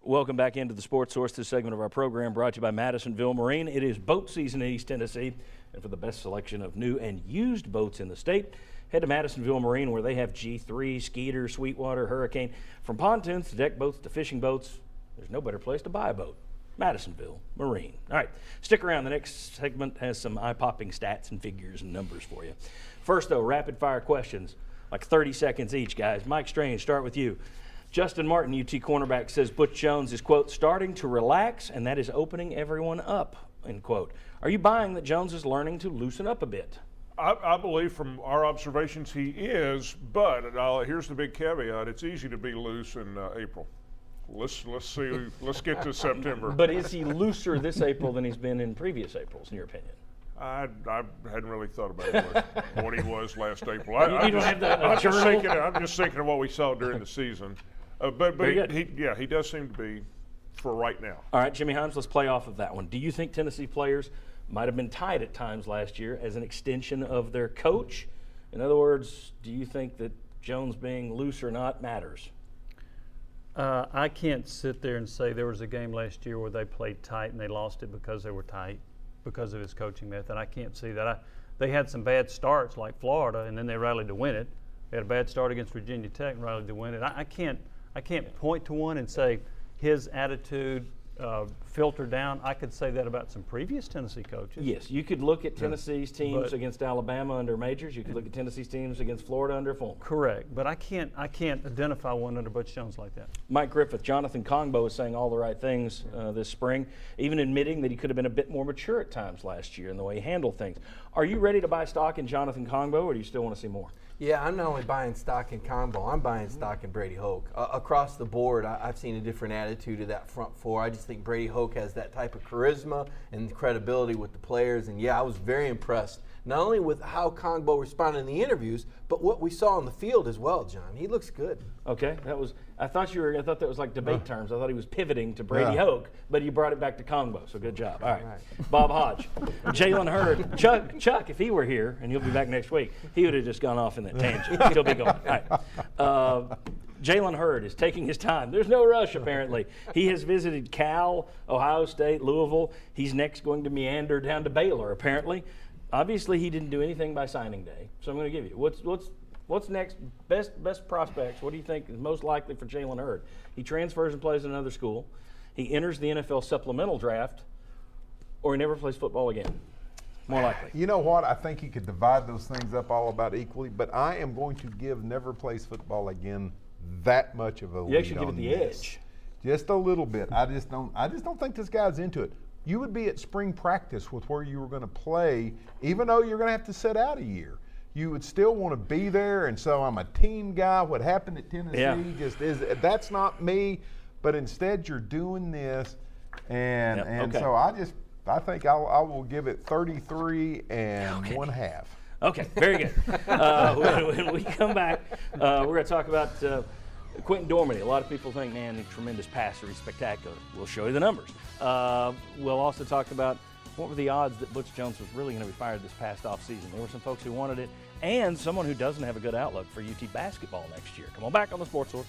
Welcome back into the Sports Source. This segment of our program brought to you by Madisonville Marine. It is boat season in East Tennessee, and for the best selection of new and used boats in the state, head to Madisonville Marine, where they have G3, Skeeter, Sweetwater, Hurricane. From pontoons to deck boats to fishing boats, there's no better place to buy a boat. Madisonville Marine. All right, stick around. The next segment has some eye-popping stats and figures and numbers for you. First, though, rapid-fire questions, like 30 seconds each, guys. Mike Strange, start with you. Justin Martin, UT cornerback, says Butch Jones is, quote, starting to relax, and that is opening everyone up, end quote. Are you buying that Jones is learning to loosen up a bit? I believe from our observations he is, but here's the big caveat. It's easy to be loose in April. Let's see. Let's get to September. But is he looser this April than he's been in previous Aprils, in your opinion? I hadn't really thought about what he was last April. You don't have the journal? I'm just thinking of what we saw during the season. But he does seem to be for right now. All right, Jimmy Himes, let's play off of that one. Do you think Tennessee players might have been tied at times last year as an extension of their coach? In other words, do you think that Jones being loose or not matters? I can't sit there and say there was a game last year where they played tight and they lost it because they were tight, because of his coaching method. I can't see that. They had some bad starts like Florida, and then they rallied to win it. They had a bad start against Virginia Tech and rallied to win it. I can't point to one and say his attitude filtered down. I could say that about some previous Tennessee coaches. Yes, you could look at Tennessee's teams against Alabama under Majors. You could look at Tennessee's teams against Florida under Fulmer. Correct, but I can't identify one under Butch Jones like that. Mike Griffith, Jonathan Kongbo is saying all the right things this spring, even admitting that he could have been a bit more mature at times last year in the way he handled things. Are you ready to buy stock in Jonathan Kongbo, or do you still want to see more? Yeah, I'm not only buying stock in Kongbo, I'm buying stock in Brady Hoke. Across the board, I've seen a different attitude of that front four. I just think Brady Hoke has that type of charisma and credibility with the players. And, yeah, I was very impressed, not only with how Kongbo responded in the interviews, but what we saw on the field as well, John. He looks good. Okay, I thought that was like debate terms. I thought he was pivoting to Brady Hoke, but you brought it back to Kongbo, so good job. All right. Bob Hodge, Jalen Hurd, Chuck, if he were here, and he'll be back next week, he would have just gone off in that tangent. He'll be going. All right. Jalen Hurd is taking his time. There's no rush, apparently. He has visited Cal, Ohio State, Louisville. He's next going to meander down to Baylor, apparently. Obviously, he didn't do anything by signing day, so I'm going to give you. What's next? Best prospects. What do you think is most likely for Jalen Hurd? He transfers and plays in another school. He enters the NFL supplemental draft, or he never plays football again. More likely. You know what? I think you could divide those things up all about equally, but I am going to give never plays football again that much of a lead. You actually give it the edge. Just a little bit. I just don't think this guy's into it. You would be at spring practice with where you were going to play, even though you're going to have to sit out a year. You would still want to be there, and so I'm a team guy. What happened at Tennessee just is that's not me. But instead, you're doing this, and so I think I will give it 33 and 1/2. Okay, very good. When we come back, we're going to talk about Quentin Dormady. A lot of people think, man, he's a tremendous passer. He's spectacular. We'll show you the numbers. We'll also talk about what were the odds that Butch Jones was really going to be fired this past offseason. There were some folks who wanted it, and someone who doesn't have a good outlook for UT basketball next year. Come on back on the Sports Source.